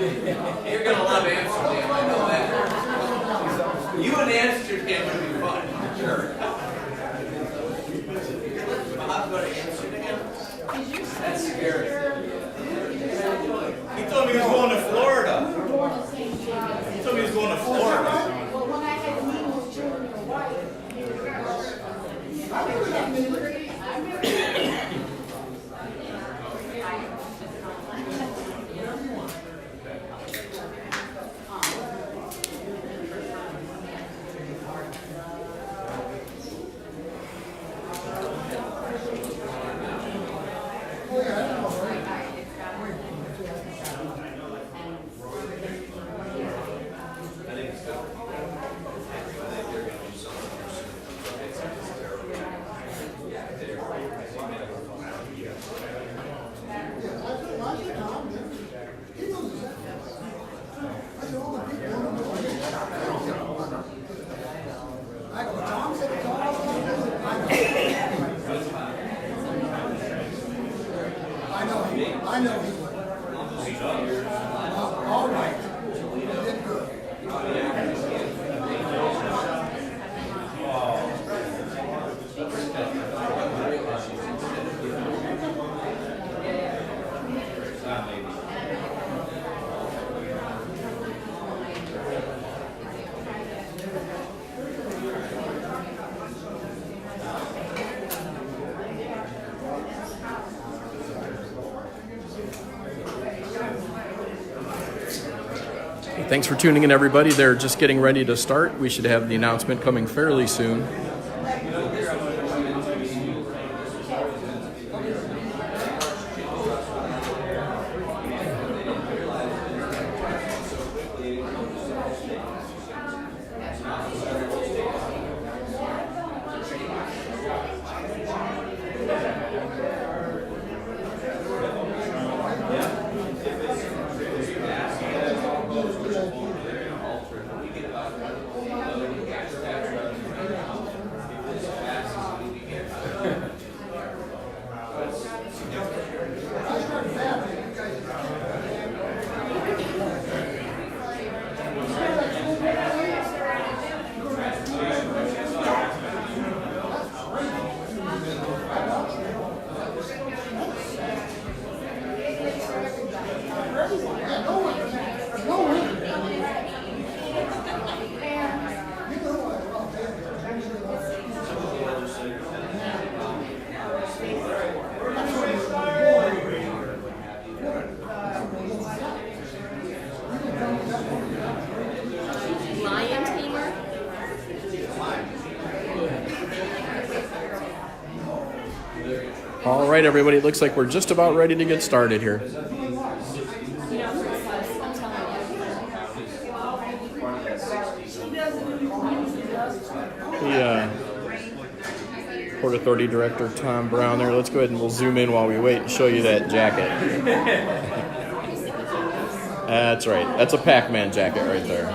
You're going to love Amsterdam, I know that. You and Amsterdam would be fun. Sure. Bob go to Amsterdam? That's scary. He told me he was going to Florida. He told me he was going to Florida. Well, when I had the meeting with children and wife, I remember that memory. I know he would. All right. You did good. Thanks for tuning in, everybody. They're just getting ready to start. We should have the announcement coming fairly soon. All right, everybody, it looks like we're just about ready to get started here. Port Authority Director Tom Brown there. Let's go ahead and we'll zoom in while we wait and show you that jacket. That's right. That's a Pac-Man jacket right there.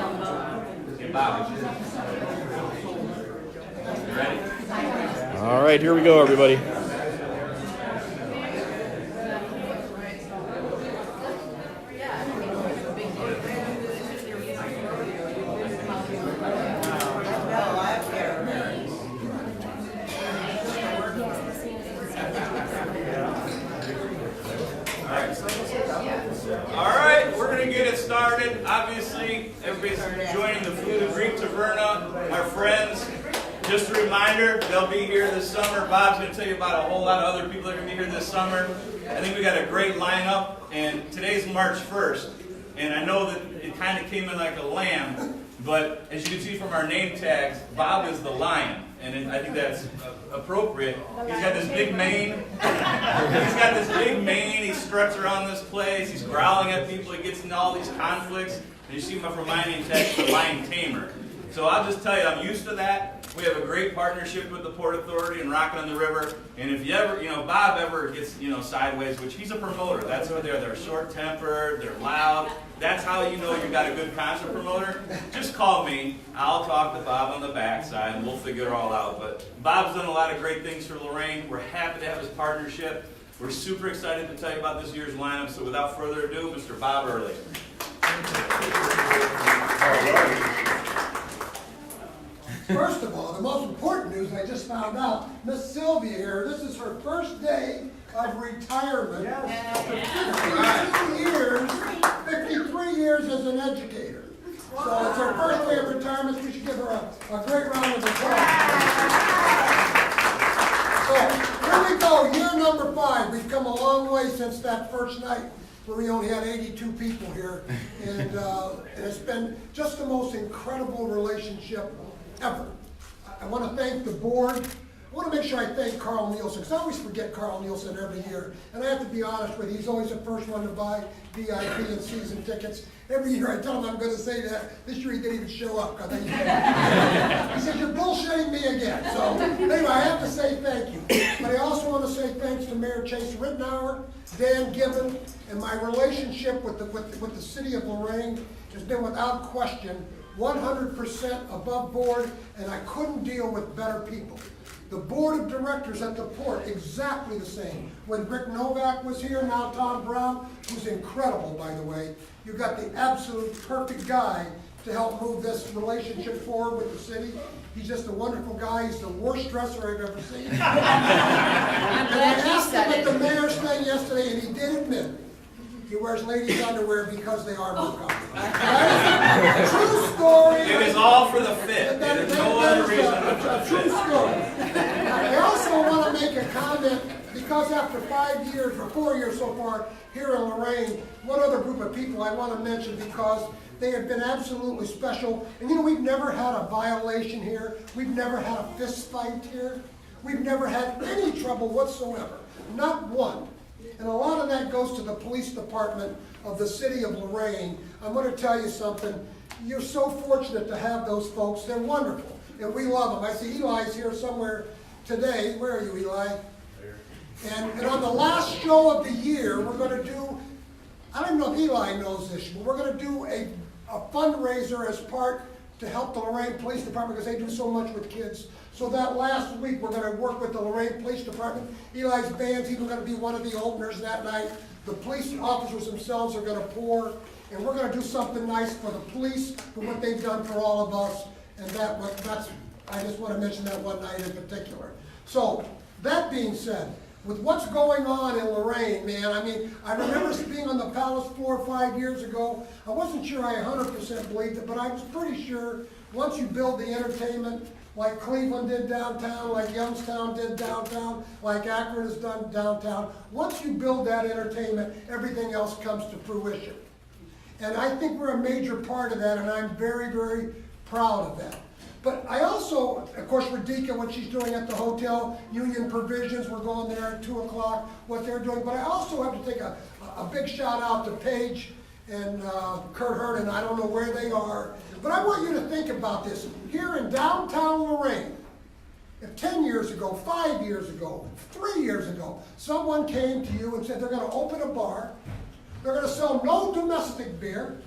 All right, here we go, everybody. Obviously, everybody's joining the Food and Greek Taverna, our friends. Just a reminder, they'll be here this summer. Bob's going to tell you about a whole lot of other people that are going to be here this summer. I think we got a great lineup, and today's March 1st. And I know that it kind of came in like a lamb, but as you can see from our name tags, Bob is the lion. And I think that's appropriate. He's got this big mane. He struts around this place. He's growling at people. He gets into all these conflicts. And you see him from my name tag, the lion tamer. So I'll just tell you, I'm used to that. We have a great partnership with the Port Authority and Rockin on the River. And if you ever, Bob ever gets, sideways, which he's a promoter. That's what they're. They're short-tempered. They're loud. That's how you know you've got a good concert promoter. Just call me. I'll talk to Bob on the backside, and we'll figure it all out. But Bob's done a lot of great things for Lorain. We're happy to have his partnership. We're super excited to tell you about this year's lineup. So without further ado, Mr. Bob Early. First of all, the most important news I just found out, Miss Sylvia here, this is her first day of retirement. After 53 years as an educator. So it's her first day of retirement. We should give her a great round of applause. So here we go, year number 5. We've come a long way since that first night where we only had 82 people here. And it's been just the most incredible relationship ever. I want to thank the board. I want to make sure I thank Carl Nielsen, because I always forget Carl Nielsen every year. And I have to be honest with you, he's always the first one to buy VIP and season tickets. Every year I tell him I'm going to say that. This year he didn't even show up. He said, you're bullshitting me again. So anyway, I have to say thank you. But I also want to say thanks to Mayor Chase Rittenauer, Dan Gibbon, and my relationship with the city of Lorain has been without question 100% above board, and I couldn't deal with better people. The board of directors at the port, exactly the same. When Rick Novak was here, now Tom Brown, who's incredible, by the way. You got the absolute perfect guy to help move this relationship forward with the city. He's just a wonderful guy. He's the worst dresser I've ever seen. And I asked him at the mayor's thing yesterday, and he did admit he wears ladies' underwear because they are more comfortable. That is a true story. It is all for the fit. There's no other reason. A true story. I also want to make a comment, because after 5 years, or 4 years so far, here in Lorain, one other group of people I want to mention, because they have been absolutely special. And you know, we've never had a violation here. We've never had a fist fight here. We've never had any trouble whatsoever. Not one. And a lot of that goes to the police department of the city of Lorain. I'm going to tell you something. You're so fortunate to have those folks. They're wonderful. And we love them. I see Eli's here somewhere today. Where are you, Eli? And on the last show of the year, we're going to do, I don't know if Eli knows this, but we're going to do a fundraiser as part to help the Lorain Police Department, because they do so much with kids. So that last week, we're going to work with the Lorain Police Department. Eli's band's even going to be one of the openers that night. The police officers themselves are going to pour, and we're going to do something nice for the police, for what they've done for all of us. And that's, I just want to mention that one night in particular. So, that being said, with what's going on in Lorain, man, I mean, I remember being on the Palace 4 or 5 years ago. I wasn't sure I 100% believed it, but I was pretty sure once you build the entertainment, like Cleveland did downtown, like Youngstown did downtown, like Akron has done downtown, once you build that entertainment, everything else comes to fruition. And I think we're a major part of that, and I'm very, very proud of that. But I also, of course, Radhika, what she's doing at the hotel, Union Provisions, we're going there at 2 o'clock, what they're doing. But I also have to take a big shout out to Paige and Kurt Herndon. I don't know where they are. But I want you to think about this. Here in downtown Lorain, if 10 years ago, 5 years ago, 3 years ago, someone came to you and said they're going to open a bar, they're going to sell no domestic beer,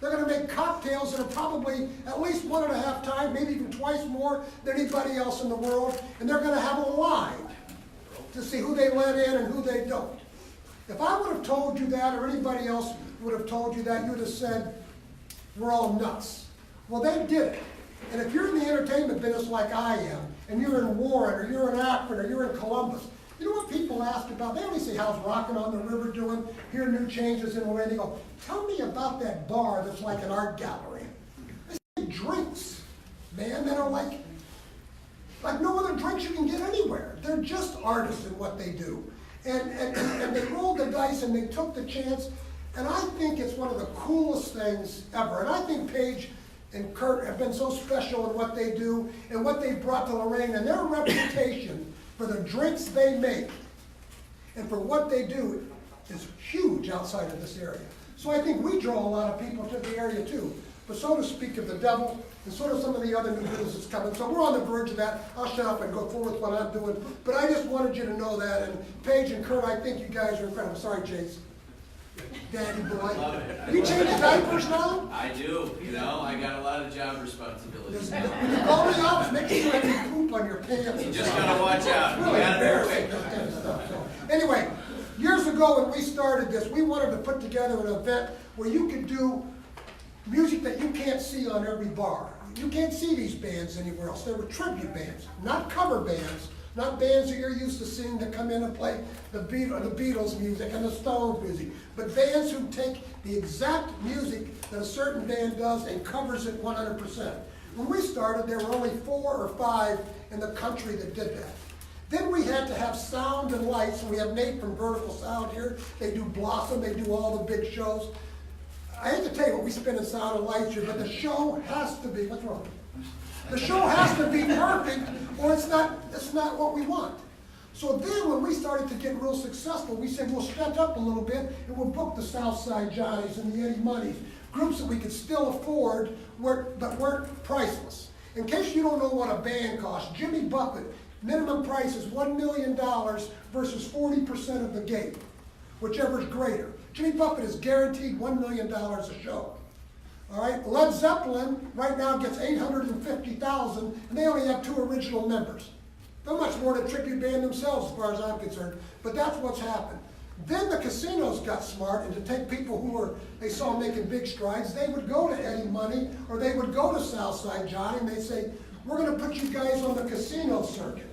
they're going to make cocktails that are probably at least 1.5 times, maybe even twice more than anybody else in the world, and they're going to have a line to see who they let in and who they don't. If I would have told you that, or anybody else would have told you that, you would have said, we're all nuts. Well, they did it. And if you're in the entertainment business like I am, and you're in Warren, or you're in Akron, or you're in Columbus, you know what people ask about? They only say, how's Rockin on the River doing? Hear new changes in Lorain. They go, tell me about that bar that's like an art gallery. They say drinks, man, that are like no other drinks you can get anywhere. They're just artists in what they do. And they rolled the dice and they took the chance. And I think it's one of the coolest things ever. And I think Paige and Kurt have been so special in what they do and what they've brought to Lorain, and their reputation for the drinks they make and for what they do is huge outside of this area. So I think we draw a lot of people to the area too. But so to speak of the devil, and so do some of the other new businesses coming. So we're on the verge of that. I'll shut up and go forward with what I'm doing. But I just wanted you to know that. And Paige and Kurt, I think you guys are incredible. Sorry, Chase. Daddy boy. You change diapers now? I do. You know, I got a lot of job responsibilities. When you go to the office, make sure you have any poop on your pants. You just gotta watch out. Really embarrassing, that kind of stuff. So, anyway, years ago when we started this, we wanted to put together an event where you could do music that you can't see on every bar. You can't see these bands anywhere else. They were tribute bands, not cover bands, not bands that you're used to seeing that come in and play the Beatles music and the Stones music, but bands who take the exact music that a certain band does and covers it 100%. When we started, there were only 4 or 5 in the country that did that. Then we had to have sound and lights, and we have Nate from Vertical Sound here. They do Blossom, they do all the big shows. I hate to tell you what we spend in sound and lights here, but the show has to be, what's wrong? The show has to be perfect, or it's not what we want. So then when we started to get real successful, we said we'll step up a little bit and we'll book the Southside Johnnies and the Eddie Moneys, groups that we could still afford but weren't priceless. In case you don't know what a band costs, Jimmy Buffett, minimum price is $1 million versus 40% of the gate, whichever is greater. Jimmy Buffett is guaranteed $1 million a show. All right, Led Zeppelin right now gets $850,000, and they only have 2 original members. They're much more than a tribute band themselves, as far as I'm concerned. But that's what's happened. Then the casinos got smart, and to take people who they saw making big strides, they would go to Eddie Money, or they would go to Southside Johnny, and they'd say, "We're going to put you guys on the casino circuit.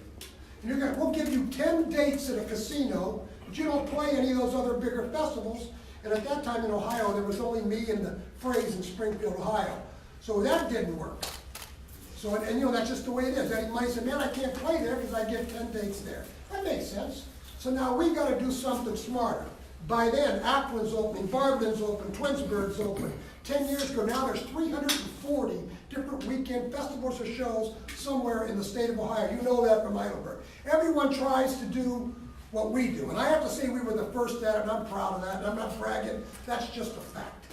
And we'll give you 10 dates at a casino, but you don't play any of those other bigger festivals." And at that time in Ohio, there was only me and the Phrase in Springfield, Ohio. So that didn't work. So, and you know, that's just the way it is. Eddie Money said, "Man, I can't play there because I get 10 dates there." That makes sense. So now we got to do something smarter. By then, Akron's opening, Barberton's open, Twinsburg's open. 10 years ago, now there's 340 different weekend festivals or shows somewhere in the state of Ohio. You know that from Heidelberg. Everyone tries to do what we do. And I have to say we were the first at it, and I'm proud of that, and I'm not bragging. That's just a fact.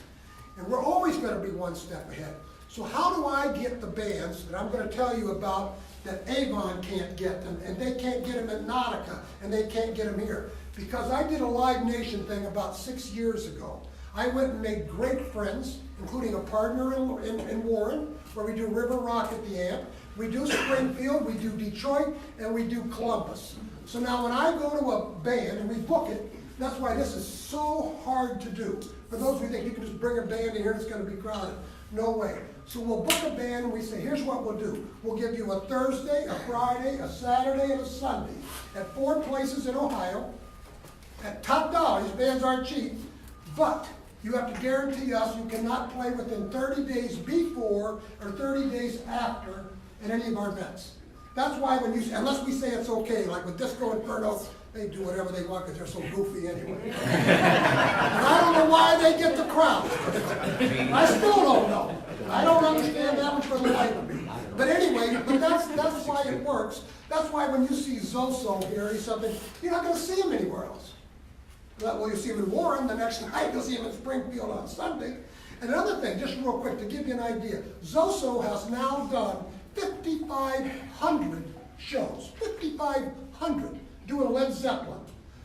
And we're always going to be one step ahead. So how do I get the bands that I'm going to tell you about that Avon can't get them, and they can't get them at Nautica, and they can't get them here? Because I did a Live Nation thing about 6 years ago. I went and made great friends, including a partner in Warren, where we do River Rock at the Amp. We do Springfield, we do Detroit, and we do Columbus. So now when I go to a band and we book it, that's why this is so hard to do. For those who think you can just bring a band in here and it's going to be crowded. No way. So we'll book a band and we say, here's what we'll do. We'll give you a Thursday, a Friday, a Saturday, and a Sunday at 4 places in Ohio at top dollar. These bands aren't cheap, but you have to guarantee us you cannot play within 30 days before or 30 days after at any of our events. That's why when you, unless we say it's okay, like with Disco Inferno, they do whatever they want because they're so goofy anyway. And I don't know why they get the crowd. I still don't know. I don't understand that one for the life of me. But anyway, but that's why it works. That's why when you see Zoso here or something, you're not going to see him anywhere else. Well, you see him in Warren the next night. You'll see him in Springfield on Sunday. And another thing, just real quick, to give you an idea, Zoso has now done 5,500 shows, 5,500, doing Led Zeppelin,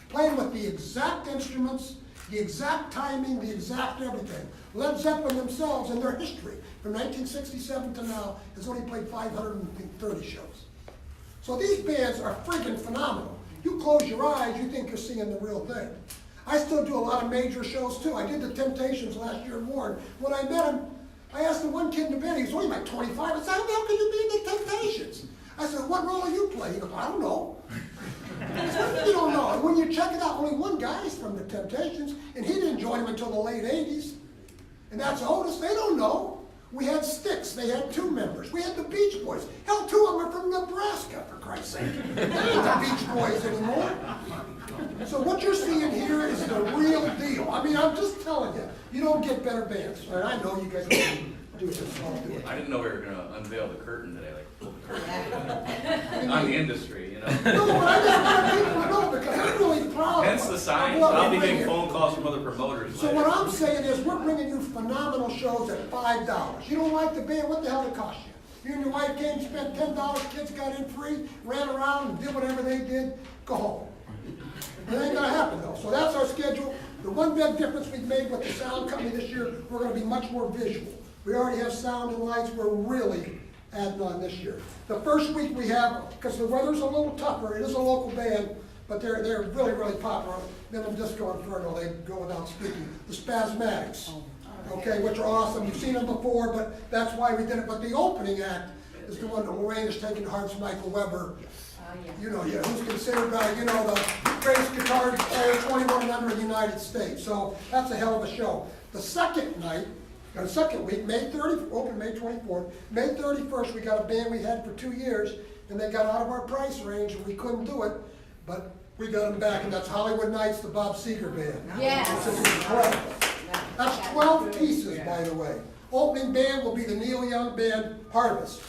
playing with the exact instruments, the exact timing, the exact everything. Led Zeppelin themselves, in their history, from 1967 to now, has only played 530 shows. So these bands are friggin' phenomenal. You close your eyes, you think you're seeing the real thing. I still do a lot of major shows too. I did the Temptations last year in Warren. When I met him, I asked the one kid in the band, he was only like 25. I said, how the hell can you be in the Temptations? I said, what role do you play? He goes, I don't know. I said, what do you don't know? And when you check it out, only one guy's from the Temptations, and he didn't join them until the late 80s. And that's Otis. They don't know. We had Styx. They had 2 members. We had the Beach Boys. Hell, 2 of them are from Nebraska, for Christ's sake. They ain't the Beach Boys anymore. So what you're seeing here is the real deal. I mean, I'm just telling you, you don't get better bands. And I know you guys will do this. I'll do it. I didn't know we were going to unveil the curtain today, like pull the curtain on the industry, you know. No, but I just want people to know because I'm really proud Hence the signs. I'll be getting phone calls from other promoters. So what I'm saying is we're bringing you phenomenal shows at $5. You don't like the band, what the hell did it cost you? You and your wife came, spent $10, kids got in free, ran around and did whatever they did, go home. It ain't gonna happen though. So that's our schedule. The one big difference we've made with the sound company this year, we're gonna be much more visual. We already have sound and lights, we're really adding on this year. The first week we have, because the weather's a little tougher, it is a local band, but they're really, really popular. Them and Disco Inferno, they go without speaking. The Spasmatics. okay, which are awesome. You've seen them before, but that's why we did it. But the opening act is the one that Lorain is taking to heart's Michael Weber. You know, yeah, who's considered, the greatest guitar player 21 and under in the United States. So that's a hell of a show. The second night, the second week, May 30th, open May 24th. May 31st, we got a band we had for 2 years, and they got out of our price range, and we couldn't do it, but we got them back, and that's Hollywood Nights, the Bob Seger Band. Yes. This is incredible. That's 12 pieces, by the way. Opening band will be the Neil Young Band, Harvest.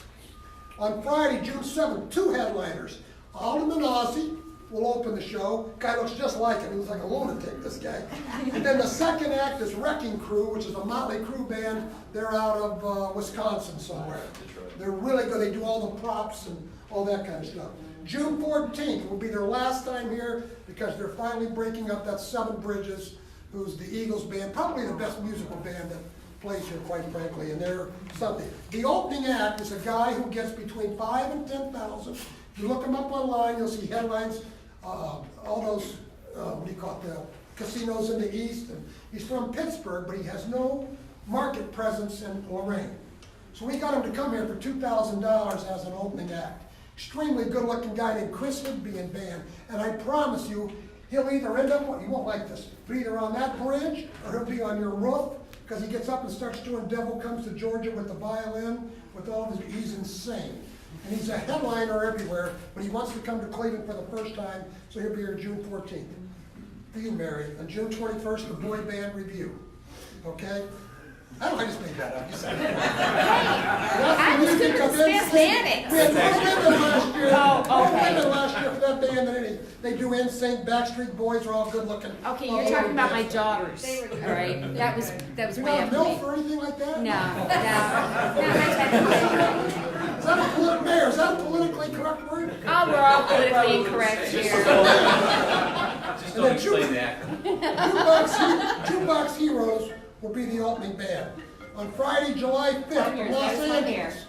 On Friday, June 7th, 2 headliners. Alderman Ozzy will open the show. Guy looks just like him. He looks like a lunatic, this guy. And then the second act is Wrecking Crew, which is a Motley Crue band. They're out of Wisconsin somewhere. They're really good. They do all the props and all that kind of stuff. June 14th will be their last time here because they're finally breaking up. That's Seven Bridges, who's the Eagles band, probably the best musical band that plays here, quite frankly, and they're something. The opening act is a guy who gets between 5 and 10,000. If you look him up online, you'll see headlines, all those, the casinos in the East. And he's from Pittsburgh, but he has no market presence in Lorain. So we got him to come here for $2,000 as an opening act. Extremely good-looking guy named Chris Higby in band. And I promise you, he'll either end up, you won't like this, but either on that bridge or he'll be on your roof because he gets up and starts doing Devil Comes to Georgia with the violin, with all of his, he's insane. And he's a headliner everywhere, but he wants to come to Cleveland for the first time, so he'll be here June 14th. For you, Mary, on June 21st, the Boy Band Review. Okay? I just made that up. You said it. I was going to Hispanic. We had more women last year. Oh, okay. More women last year for that band than any. They do NSYNC, Backstreet Boys are all good looking. Okay, you're talking about my daughters, all right? That was You way not after MILF me. or anything like that? No. Is that a politically correct word? Oh, we're all politically incorrect here. Just don't explain the acronym. Jukebox Heroes will be the opening band. On Friday, July 5th, from Los Angeles.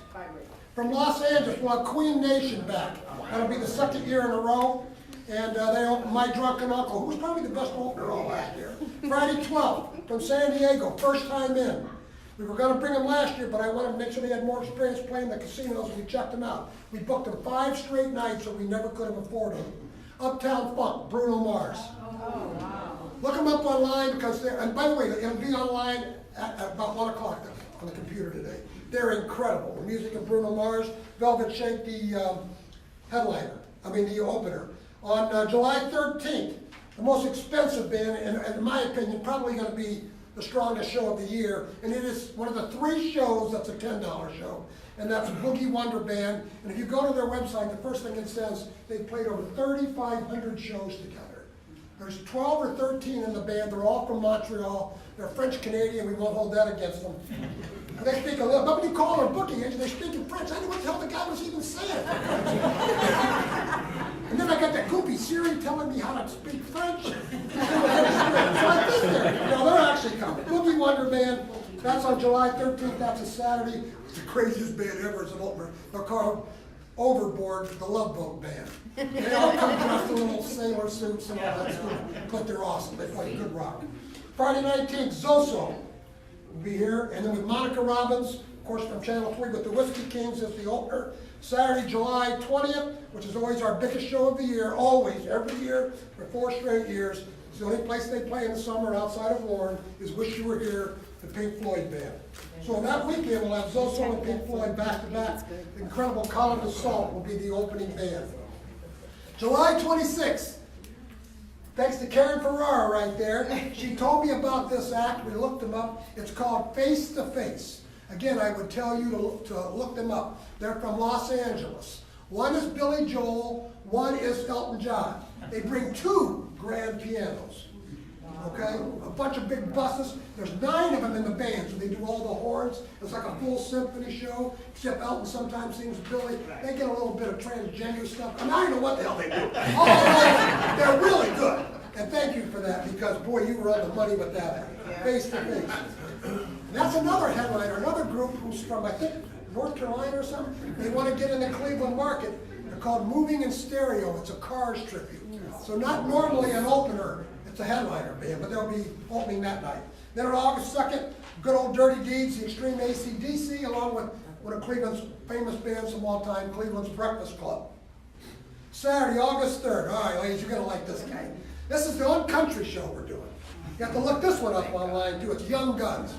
From Los Angeles, we'll have Queen Nation back. That'll be the second year in a row. And they open My Drunken Uncle, who was probably the best opener all last year. Friday 12th, from San Diego, first time in. We were going to bring them last year, but I wanted to make sure they had more experience playing the casinos, and we checked them out. We booked them 5 straight nights, so we never could have afforded them. Uptown Funk, Bruno Mars. Oh, wow. Look them up online because they're, and by the way, it'll be online at about 1 o'clock on the computer today. They're incredible. The music of Bruno Mars, Velvet Shake, the opener. On July 13th, the most expensive band, and in my opinion, probably going to be the strongest show of the year, and it is one of the 3 shows that's a $10 show, and that's Boogie Wonder Band. And if you go to their website, the first thing it says, they've played over 3,500 shows together. There's 12 or 13 in the band. They're all from Montreal. They're French-Canadian. We won't hold that against them. They speak a little, but when you call their booking agent, they speak in French. I didn't know what the hell the guy was even saying. And then I got that goopy Siri telling me how to speak French. So I think they're actually coming. Boogie Wonder Band, that's on July 13th. That's a Saturday. It's the craziest band ever. It's an opener. They're called Overboard, the Love Boat Band. They all come dressed in little sailor suits and all that stuff, but they're awesome. They play good rock. Friday 19th, Zoso will be here, and then with Monica Robbins, of course from Channel 3, with the Whiskey Kings as the opener. Saturday, July 20th, which is always our biggest show of the year, always, every year, for 4 straight years. It's the only place they play in the summer outside of Lorain is Wish You Were Here, the Pink Floyd Band. So that weekend we'll have Zoso and Pink Floyd back to back. The incredible Colin DeSalt will be the opening band. July 26th, thanks to Karen Ferrara right there. She told me about this act. We looked them up. It's called Face to Face. Again, I would tell you to look them up. They're from Los Angeles. One is Billy Joel, one is Elton John. They bring 2 grand pianos. Okay? A bunch of big buses. There's 9 of them in the band, so they do all the horns. It's like a full symphony show, except Elton sometimes sings Billy. They get a little bit of transgender stuff. I don't know what the hell they do. They're really good. And thank you for that, because boy, you were on the money with that. Face to face. That's another headliner, another group who's from, I think, North Carolina or something. They want to get in the Cleveland market. They're called Moving in Stereo. It's a Cars tribute. So not normally an opener. It's a headliner band, but they'll be opening that night. Then on August 2nd, good old Dirty Deeds, the Extreme AC/DC, along with one of Cleveland's famous bands of all time, Cleveland's Breakfast Club. Saturday, August 3rd. All right, ladies, you're going to like this guy. This is the Uncountry show we're doing. You have to look this one up online, too. It's Young Guns.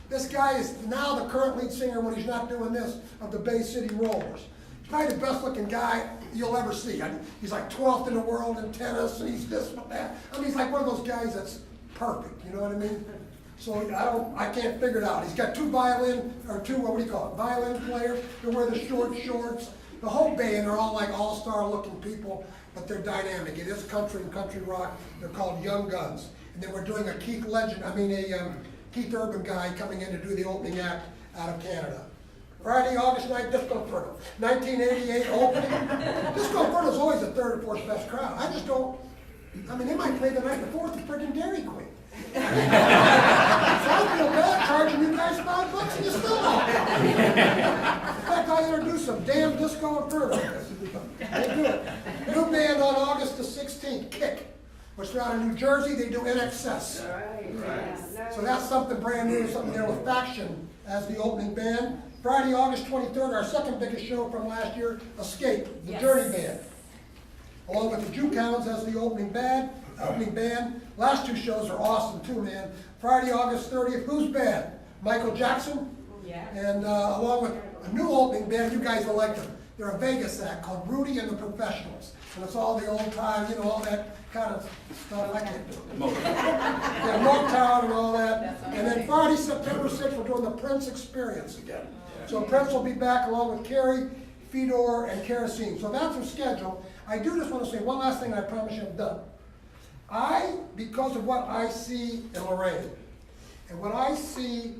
This guy is now the current lead singer, when he's not doing this, of the Bay City Rollers. He's probably the best-looking guy you'll ever see. I mean, he's like 12th in the world in tennis, and he's this and that. I mean, he's like one of those guys that's perfect, you know what I mean? So I can't figure it out. He's got two, what do you call it, violin players. They wear the short shorts. The whole band are all like all-star looking people, but they're dynamic. It is country and country rock. They're called Young Guns. And then we're doing a Keith Urban guy coming in to do the opening act out of Canada. Friday, August 9th, Disco Inferno. 1988 opening. Disco Inferno's always the third or fourth best crowd. I just don't, they might play the night before at the friggin' Dairy Queen. So I feel bad charging you guys $5 and you still don't. In fact, I introduced some damn Disco Inferno. They do it. New band on August the 16th, Kick. Which they're out of New Jersey, they do NXS. Right. So that's something brand new, something there with Faction as the opening band. Friday, August 23rd, our second biggest show from last year, Escape, the Journey Band. Along with the Juke Hounds as the opening band. Last two shows are awesome too, man. Friday, August 30th, whose band? Michael Jackson. Yeah. And along with a new opening band, you guys will like them. They're a Vegas act called Rudy and the Professionals. And it's all the old time, all that kind of stuff I can't do. Yeah, Motown and all that. And then Friday, September 6th, we're doing the Prince Experience again. So Prince will be back along with Carrie, Fedor, and Kerosene. So that's our schedule. I do just want to say one last thing, and I promise you I'm done. Because of what I see in Lorain, and what I see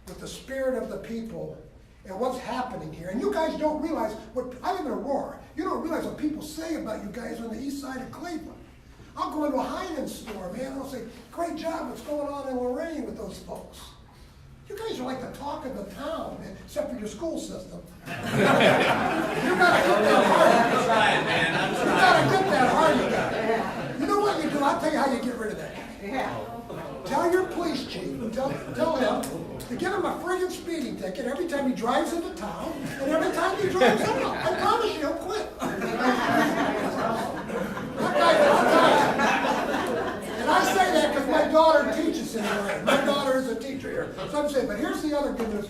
with the spirit of the people, and what's happening here, and you guys don't realize, I live in Aurora, you don't realize what people say about you guys on the east side of Cleveland. I'll go into a Heinen's store, man, and I'll say, great job, what's going on in Lorain with those folks? You guys are like the talk of the town, man, except for your school system. You gotta get that hard. I'm trying, man, I'm trying. You gotta get that hard, you got. You know what you do? I'll tell you how you get rid of that. Yeah. Tell your police chief, tell him to give him a friggin' speeding ticket every time he drives into town, and every time he drives out. I promise you, he'll quit. That guy, and I say that because my daughter teaches in Lorain. My daughter is a teacher here. So I'm saying, but here's the other good news.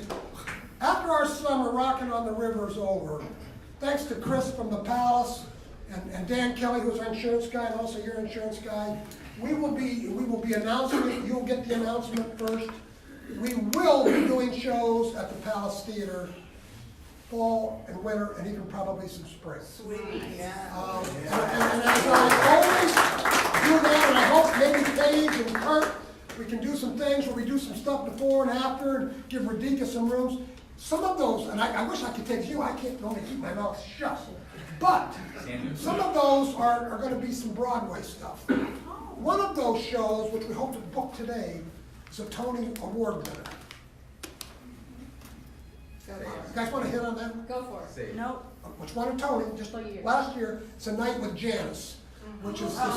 After our summer Rockin' on the River is over, thanks to Chris from the Palace and Dan Kelly, who's our insurance guy, and also your insurance guy, we will be announcing it. You'll get the announcement first. We will be doing shows at the Palace Theater, fall and winter, and even probably some spring. Sweet. Yeah. And as I always do that, and I hope maybe Paige and Kurt, we can do some things where we do some stuff before and after, and give Radika some rooms. Some of those, and I wish I could take you, I can't only keep my mouth shut. But some of those are going to be some Broadway stuff. One of those shows, which we hope to book today, is a Tony Award winner. You guys want to hit on that? Go for it. Nope. Which won a Tony just last year. It's A Night with Janice, which is this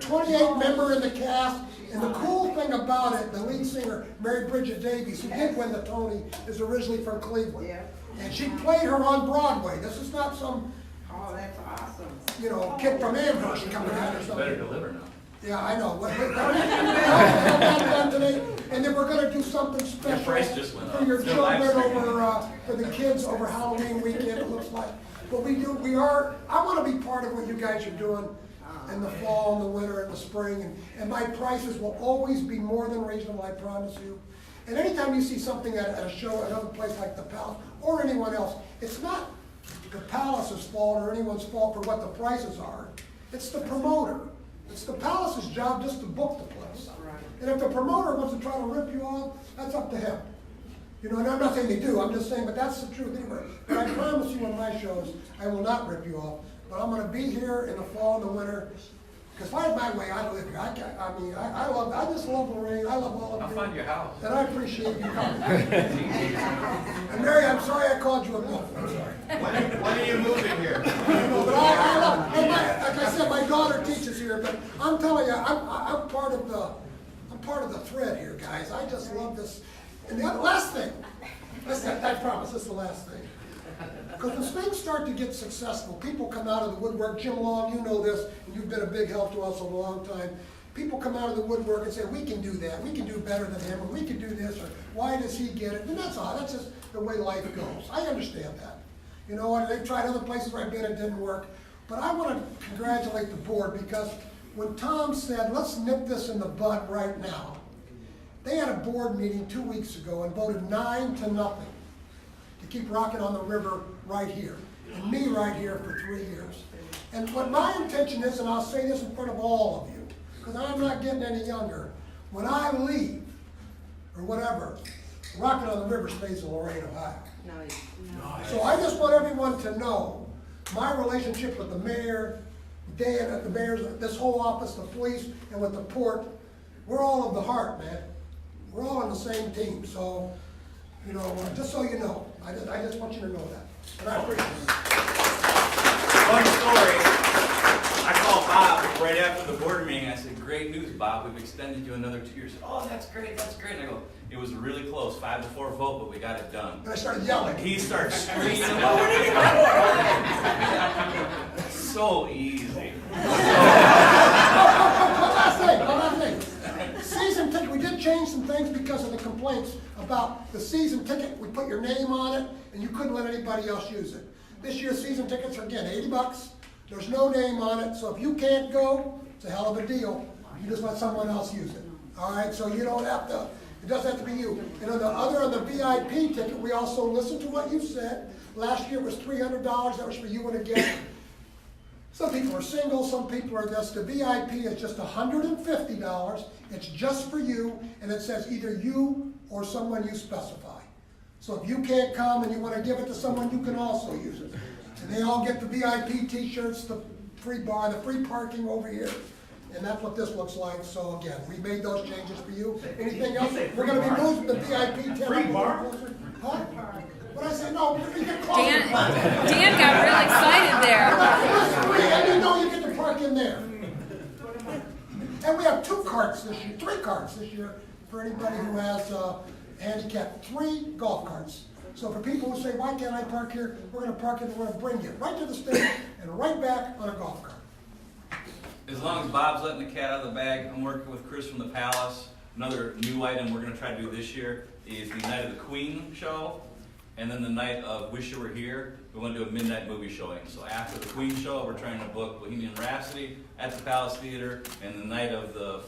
28 member in the cast. And the cool thing about it, the lead singer, Mary Bridget Davies, who did win the Tony, is originally from Cleveland. Yeah. And she played her on Broadway. This is not some, that's awesome. Kid from Amherst coming out or something. Better deliver now. Yeah, I know. And then we're going to do something special for your children for the kids over Halloween weekend, it looks like. But I want to be part of what you guys are doing in the fall, and the winter, and the spring. And my prices will always be more than reasonable, I promise you. And anytime you see something at a show at another place like the Palace or anyone else, it's not the Palace's fault or anyone's fault for what the prices are. It's the promoter. It's the Palace's job just to book the place. And if the promoter wants to try to rip you off, that's up to him. And I'm not saying they do, I'm just saying, but that's the truth anyway. But I promise you on my shows, I will not rip you off. But I'm going to be here in the fall and the winter, Because if I had my way, I'd live here. I just love Lorain. I love all of you. I'll find your house. And I appreciate you coming. And Mary, I'm sorry I called you a milf. I'm sorry. When are you moving here? But I love, and like I said, my daughter teaches here, but I'm telling you, I'm part of the thread here, guys. I just love this. And the last thing, I promise, this is the last thing. Because when things start to get successful, people come out of the woodwork. Jim Long, you know this, and you've been a big help to us a long time. People come out of the woodwork and say, we can do that, we can do better than him, or we can do this, or why does he get it? And that's all, that's just the way life goes. I understand that. You know, and they've tried other places where I've been, it didn't work. But I want to congratulate the board, because when Tom said, let's nip this in the bud right now, they had a board meeting 2 weeks ago and voted 9-0 to keep Rockin on the river right here, and me right here for 3 years. And what my intention is, and I'll say this in front of all of you, because I'm not getting any younger, when I leave, or whatever, Rockin on the river stays in Lorain, Ohio. No. So I just want everyone to know my relationship with the mayor, Dan at the mayor's, this whole office, the police, and with the port, we're all of the heart, man. We're all on the same team. So, you know, just so you know, I just want you to know that. And I appreciate it. Fun story. I called Bob right after the board meeting. I said, great news, Bob. We've extended you another 2 years. Oh, that's great. That's great. And I go, it was really close, 5-4 vote, but we got it done. And I started yelling. He starts screaming. So easy. One last thing. Season ticket, we did change some things because of the complaints about the season ticket. We put your name on it, and you couldn't let anybody else use it. This year's season tickets are, again, $80. There's no name on it, so if you can't go, it's a hell of a deal. You just let someone else use it. All right, so you don't have to, it doesn't have to be you. And on the VIP ticket, we also listened to what you said. Last year it was $300, that was for you and a guest. Some people are single, some people are this. The VIP is just $150. It's just for you, and it says either you or someone you specify. So if you can't come and you want to give it to someone, you can also use it. And they all get the VIP t-shirts, the free bar, the free parking over here. And that's what this looks like. So again, we made those changes for you. Anything else? We're going to be moving the VIP tent. Free bar? Huh? What I say? No, you get close. Dan got real excited there. And you know you get to park in there. And we have 2 carts this year, 3 carts this year for anybody who has handicap. 3 golf carts. So for people who say, why can't I park here? We're going to park it and we're going to bring you right to the stage and right back on a golf cart. As long as Bob's letting the cat out of the bag, I'm working with Chris from the Palace. Another new item we're going to try to do this year is the Night of the Queen show. And then the night of Wish You Were Here, we want to do a midnight movie showing. So after the Queen show, we're trying to book Bohemian Rhapsody at the Palace Theater. And the night of the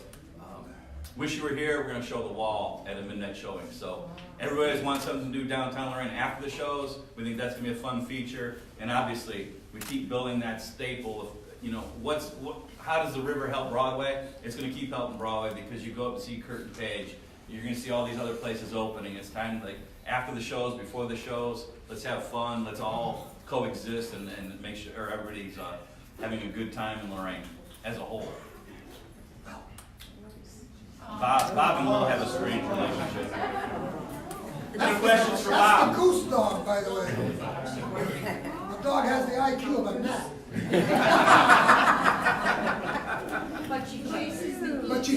Wish You Were Here, we're going to show The Wall at a midnight showing. So everybody just wants something to do downtown Lorain after the shows. We think that's going to be a fun feature. And obviously, we keep building that staple of, you know, how does the river help Broadway? It's going to keep helping Broadway because you go up and see Curtin Page. You're going to see all these other places opening. It's time, like, after the shows, before the shows, let's have fun. Let's all coexist and make sure everybody's having a good time in Lorain as a whole. Bob and Will have a strange relationship. Any questions for Bob? That's the goose dog, by the way. The dog has the IQ of a gnat. But she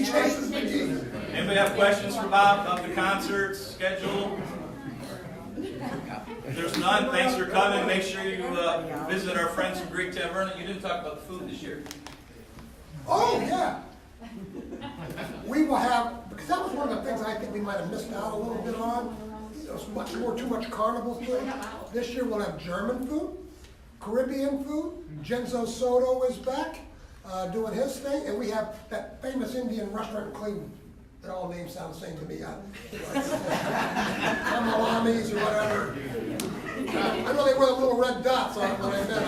chases the geese. Anybody have questions for Bob about the concerts, schedule? If there's none, thanks for coming. Make sure you visit our friends from Greek Tavern. You didn't talk about the food this year. Oh, yeah. We will have, because that was one of the things I think we might have missed out a little bit on. There was too much carnival food. This year we'll have German food, Caribbean food. Genzo Soto is back doing his thing. And we have that famous Indian restaurant in Cleveland. Their all names sound the same to me. Kamalamis or whatever. I know they wear the little red dots on it when I met them.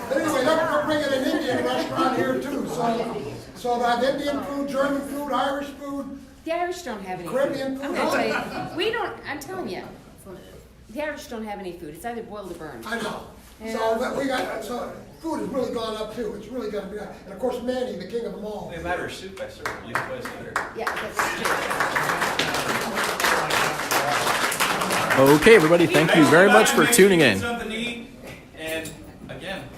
But anyway, they're bringing an Indian restaurant here too. So they have Indian food, German food, Irish food. The Irish don't have any Caribbean food. food. I'm gonna tell you, we don't, I'm telling you, the Irish don't have any food. It's either boiled or burned. I know. So that we got, so food has really gone up too. It's really gonna be, and of course Manny, the king of them all. We better soup, I serve at least twice a year. Yeah, that's true. Okay, everybody, thank you very much for tuning in. Something to eat, and again,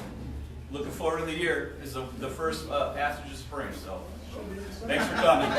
looking forward to the year. This is the first passage of spring, so thanks for coming.